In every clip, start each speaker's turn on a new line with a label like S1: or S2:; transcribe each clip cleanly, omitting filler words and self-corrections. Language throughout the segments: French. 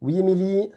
S1: Oui, Émilie.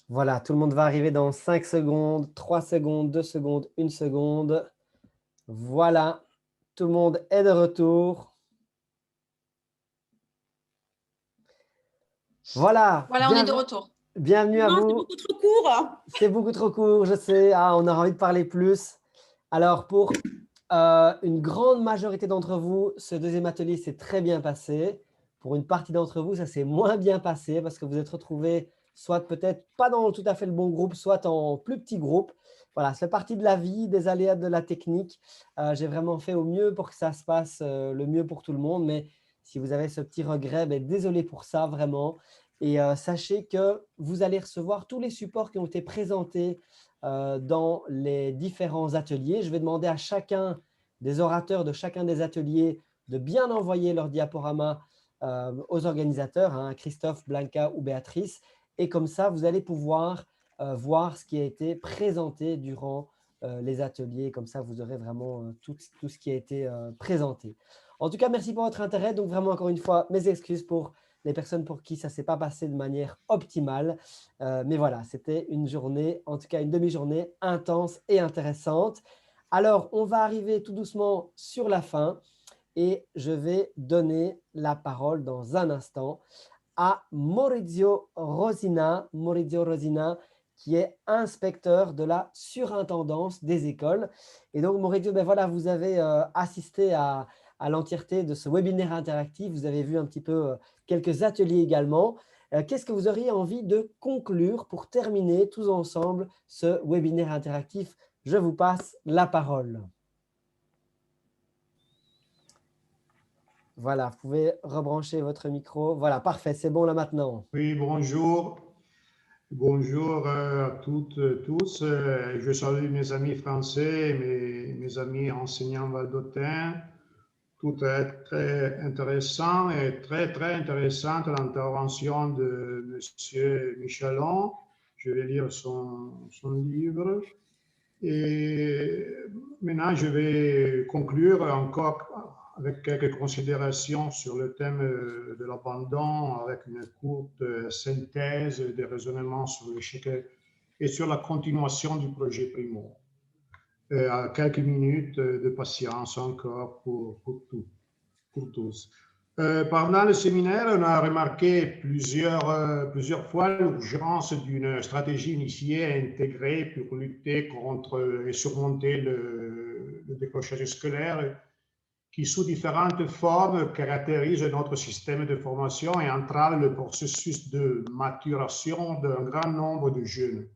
S1: Voilà, tout le monde va arriver dans 5 secondes, 3 secondes, 2 secondes, 1 seconde. Voilà, tout le monde est de retour. Voilà,
S2: Voilà, on est de retour.
S1: bienvenue à
S3: Non, c'est
S1: vous.
S3: beaucoup trop court.
S1: C'est beaucoup trop court, je sais. Ah, on aura envie de parler plus. Alors, pour une grande majorité d'entre vous, ce deuxième atelier s'est très bien passé. Pour une partie d'entre vous, ça s'est moins bien passé parce que vous êtes retrouvés soit peut-être pas dans tout à fait le bon groupe, soit en plus petit groupe. Voilà, ça fait partie de la vie, des aléas de la technique. J'ai vraiment fait au mieux pour que ça se passe le mieux pour tout le monde. Mais si vous avez ce petit regret, ben, désolé pour ça, vraiment. Et sachez que vous allez recevoir tous les supports qui ont été présentés dans les différents ateliers. Je vais demander à chacun des orateurs de chacun des ateliers de bien envoyer leur diaporama aux organisateurs, hein, Christophe, Blanca ou Béatrice. Et comme ça, vous allez pouvoir voir ce qui a été présenté durant les ateliers. Comme ça, vous aurez vraiment tout ce qui a été présenté. En tout cas, merci pour votre intérêt. Donc, vraiment, encore une fois, mes excuses pour les personnes pour qui ça ne s'est pas passé de manière optimale. Mais voilà, c'était une journée, en tout cas une demi-journée intense et intéressante. Alors, on va arriver tout doucement sur la fin et je vais donner la parole dans un instant à Maurizio Rosina. Maurizio Rosina, qui est inspecteur de la surintendance des écoles. Et donc, Maurizio, ben voilà, vous avez assisté à l'entièreté de ce webinaire interactif. Vous avez vu un petit peu quelques ateliers également. Qu'est-ce que vous auriez envie de conclure pour terminer tous ensemble ce webinaire interactif? Je vous passe la parole. Voilà, vous pouvez rebrancher votre micro. Voilà, parfait, c'est bon là maintenant.
S4: Oui, bonjour. Bonjour à toutes et tous. Je salue mes amis français, mes amis enseignants valdôtains, tout est très intéressant et très intéressante l'intervention de M. Michelon. Je vais lire son livre. Et maintenant, je vais conclure encore avec quelques considérations sur le thème de l'abandon, avec une courte synthèse des raisonnements sur l'échec et sur la continuation du projet Primo. À quelques minutes de patience encore pour tous. Pendant le séminaire, on a remarqué plusieurs fois l'urgence d'une stratégie initiée et intégrée pour lutter contre et surmonter le décrochage scolaire qui, sous différentes formes, caractérise notre système de formation et entrave le processus de maturation d'un grand nombre de jeunes.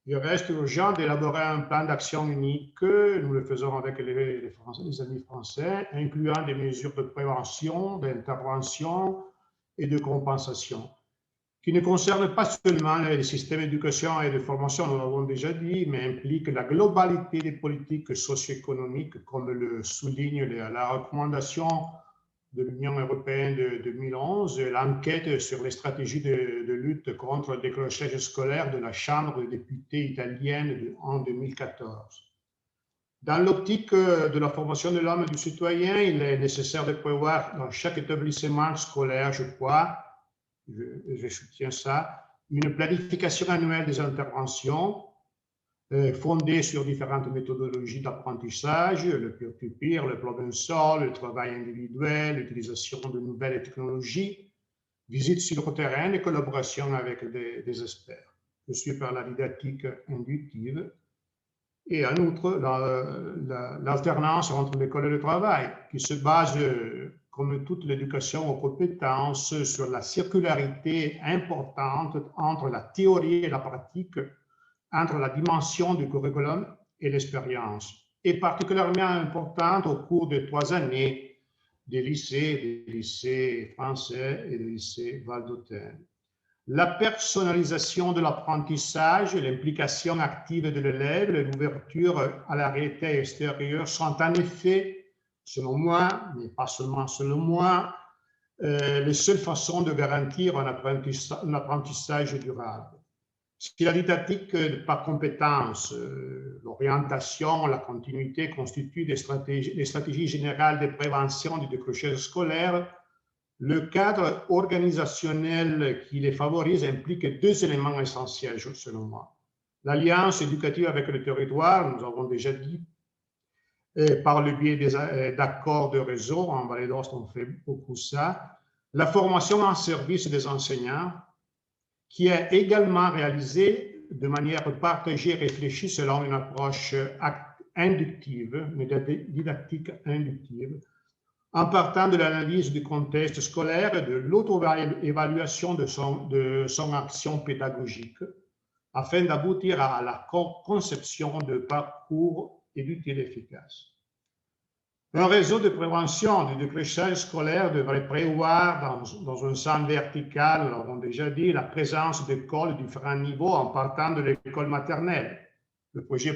S4: Il reste urgent d'élaborer un plan d'action unique, nous le faisons avec les amis français, incluant des mesures de prévention, d'intervention et de compensation, qui ne concernent pas seulement les systèmes d'éducation et de formation, nous l'avons déjà dit, mais impliquent la globalité des politiques socio-économiques, comme le souligne la recommandation de l'Union européenne de 2011, l'enquête sur les stratégies de lutte contre le décrochage scolaire de la Chambre des députés italienne en 2014. Dans l'optique de la formation de l'homme et du citoyen, il est nécessaire de prévoir dans chaque établissement scolaire, je crois, je soutiens ça, une planification annuelle des interventions fondée sur différentes méthodologies d'apprentissage, le peer-to-peer, le problem-solve, le travail individuel, l'utilisation de nouvelles technologies, visites sur le terrain et collaboration avec des experts. Je suis par la didactique inductive et en outre l'alternance entre l'école et le travail qui se base, comme toute l'éducation aux compétences, sur la circularité importante entre la théorie et la pratique, entre la dimension du curriculum et l'expérience, et particulièrement importante au cours des 3 années des lycées français et des lycées valdôtains. La personnalisation de l'apprentissage, l'implication active de l'élève, l'ouverture à la réalité extérieure sont en effet, selon moi, mais pas seulement selon moi, les seules façons de garantir un apprentissage durable. Si la didactique par compétence, l'orientation, la continuité constituent des stratégies générales de prévention du décrochage scolaire, le cadre organisationnel qui les favorise implique 2 éléments essentiels, selon moi. L'alliance éducative avec le territoire, nous avons déjà dit, par le biais d'accords de réseau, en Vallée d'Aoste on fait beaucoup ça, la formation en service des enseignants, qui est également réalisée de manière partagée et réfléchie selon une approche inductive, didactique inductive, en partant de l'analyse du contexte scolaire et de l'auto-évaluation de son action pédagogique, afin d'aboutir à la conception de parcours éduqués efficaces. Un réseau de prévention du décrochage scolaire devrait prévoir dans un sens vertical, nous l'avons déjà dit, la présence d'écoles de différents niveaux en partant de l'école maternelle. Le projet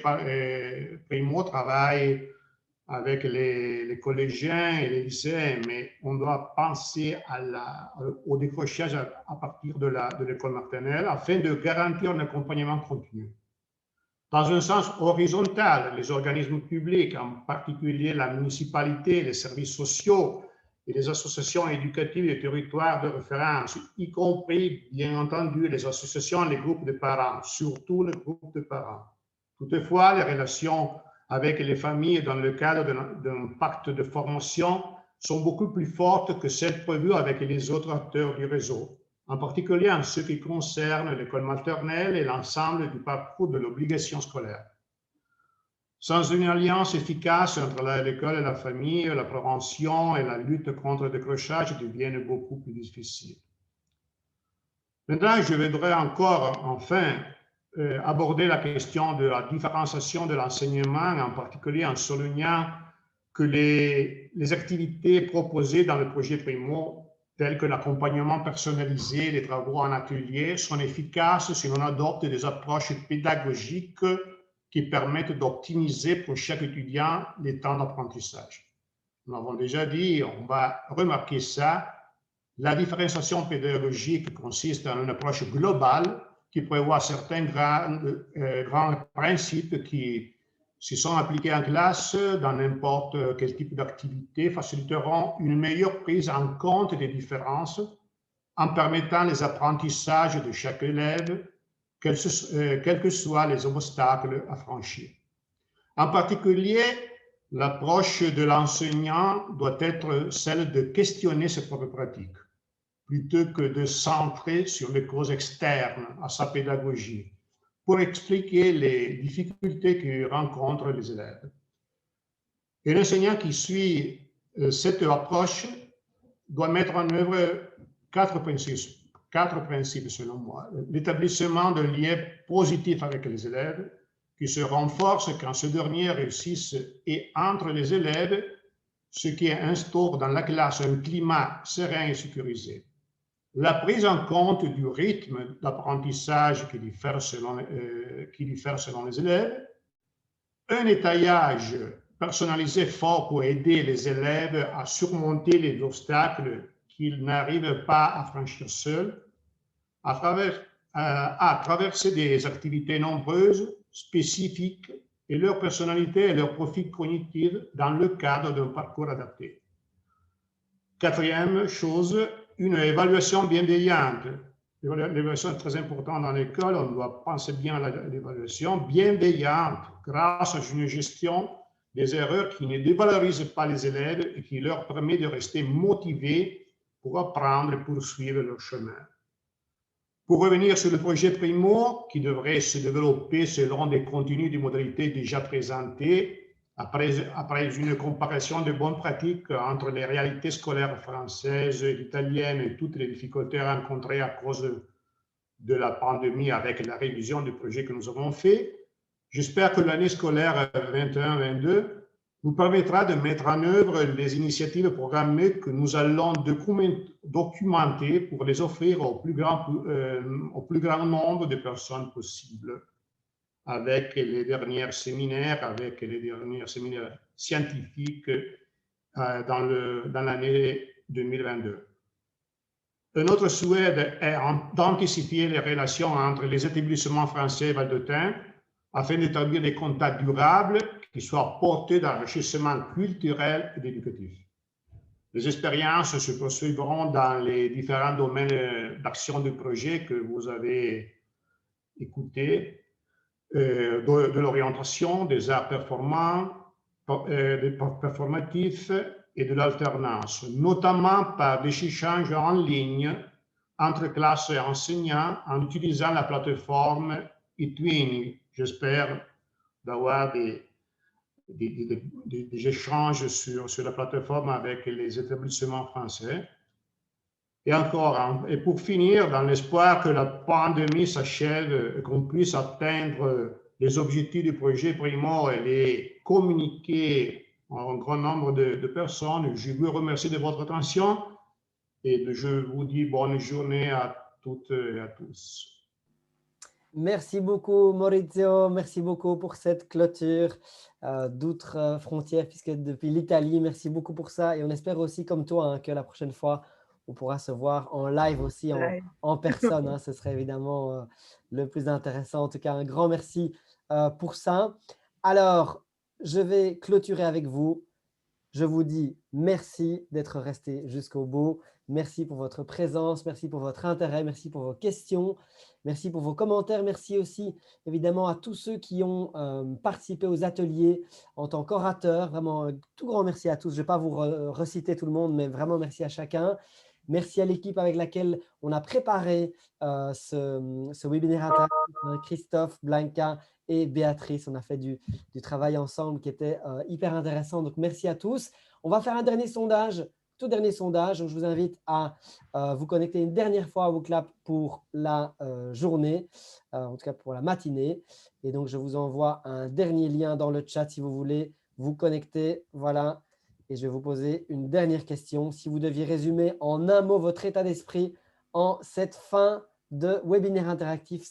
S4: Primo travaille avec les collégiens et les lycéens, mais on doit penser au décrochage à partir de l'école maternelle afin de garantir un accompagnement continu. Dans un sens horizontal, les organismes publics, en particulier la municipalité, les services sociaux et les associations éducatives des territoires de référence, y compris, bien entendu, les associations et les groupes de parents, surtout les groupes de parents. Toutefois, les relations avec les familles dans le cadre d'un pacte de formation sont beaucoup plus fortes que celles prévues avec les autres acteurs du réseau, en particulier en ce qui concerne l'école maternelle et l'ensemble du parcours de l'obligation scolaire. Sans une alliance efficace entre l'école et la famille, la prévention et la lutte contre le décrochage deviennent beaucoup plus difficiles. Maintenant, je voudrais encore, enfin, aborder la question de la différenciation de l'enseignement, en particulier en soulignant que les activités proposées dans le projet Primo, telles que l'accompagnement personnalisé, les travaux en atelier, sont efficaces si l'on adopte des approches pédagogiques qui permettent d'optimiser pour chaque étudiant les temps d'apprentissage. nous l'avons déjà dit, on va remarquer ça. La différenciation pédagogique consiste en une approche globale qui prévoit certains grands principes qui, s'ils sont appliqués en classe dans n'importe quel type d'activité, faciliteront une meilleure prise en compte des différences en permettant les apprentissages de chaque élève, quels que soient les obstacles à franchir. En particulier, l'approche de l'enseignant doit être celle de questionner ses propres pratiques, plutôt que de centrer sur les causes externes à sa pédagogie, pour expliquer les difficultés que rencontrent les élèves. Et l'enseignant qui suit cette approche doit mettre en œuvre quatre principes selon moi. L'établissement de liens positifs avec les élèves, qui se renforcent quand ces derniers réussissent, et entre les élèves, ce qui instaure dans la classe un climat serein et sécurisé. La prise en compte du rythme d'apprentissage qui diffère selon les élèves, un étayage personnalisé fort pour aider les élèves à surmonter les obstacles qu'ils n'arrivent pas à franchir seuls, à traverser des activités nombreuses, spécifiques, et leur personnalité et leur profil cognitif dans le cadre d'un parcours adapté. Quatrième chose, une évaluation bienveillante. L'évaluation est très importante dans l'école, on doit penser bien à l'évaluation bienveillante grâce à une gestion des erreurs qui ne dévalorise pas les élèves et qui leur permet de rester motivés pour apprendre et poursuivre leur chemin. Pour revenir sur le projet Primo, qui devrait se développer selon des contenus de modalités déjà présentés, après une comparaison de bonnes pratiques entre les réalités scolaires françaises, italiennes et toutes les difficultés rencontrées à cause de la pandémie avec la révision du projet que nous avons fait, j'espère que l'année scolaire 21-22 nous permettra de mettre en œuvre les initiatives programmées que nous allons documenter pour les offrir au plus grand nombre de personnes possible, avec les derniers séminaires scientifiques dans l'année 2022. Un autre souhait est d'anticiper les relations entre les établissements français et valdôtains afin d'établir des contacts durables qui soient portés d'enrichissement culturel et éducatif. Les expériences se poursuivront dans les différents domaines d'action du projet que vous avez écoutés, de l'orientation, des arts performatifs et de l'alternance, notamment par des échanges en ligne entre classes et enseignants en utilisant la plateforme eTwinning. J'espère d'avoir des échanges sur la plateforme avec les établissements français. Et encore, et pour finir, dans l'espoir que la pandémie s'achève et qu'on puisse atteindre les objectifs du projet Primo et les communiquer à un grand nombre de personnes, je vous remercie de votre attention et je vous dis bonne journée à toutes et à tous.
S1: Merci beaucoup Maurizio, merci beaucoup pour cette clôture d'outre-frontières, puisque depuis l'Italie, merci beaucoup pour ça. Et on espère aussi, comme toi, hein, que la prochaine fois, on pourra se voir en live aussi, en personne. Hein, ce serait évidemment le plus intéressant. En tout cas, un grand merci pour ça. Alors, je vais clôturer avec vous. Je vous dis merci d'être resté jusqu'au bout. Merci pour votre présence, merci pour votre intérêt, merci pour vos questions, merci pour vos commentaires. Merci aussi évidemment à tous ceux qui ont participé aux ateliers en tant qu'orateurs. Vraiment, tout grand merci à tous. Je ne vais pas vous reciter tout le monde, mais vraiment merci à chacun. Merci à l'équipe avec laquelle on a préparé ce webinaire interactif, Christophe, Blanca et Béatrice. On a fait du travail ensemble qui était hyper intéressant. Donc, merci à tous. On va faire un dernier sondage, tout dernier sondage. Donc, je vous invite à vous connecter une dernière fois à WooClap pour la journée, en tout cas pour la matinée. Et donc, je vous envoie un dernier lien dans le chat si vous voulez vous connecter. Voilà. Et je vais vous poser une dernière question. Si vous deviez résumer en un mot votre état d'esprit en cette fin de webinaire interactif,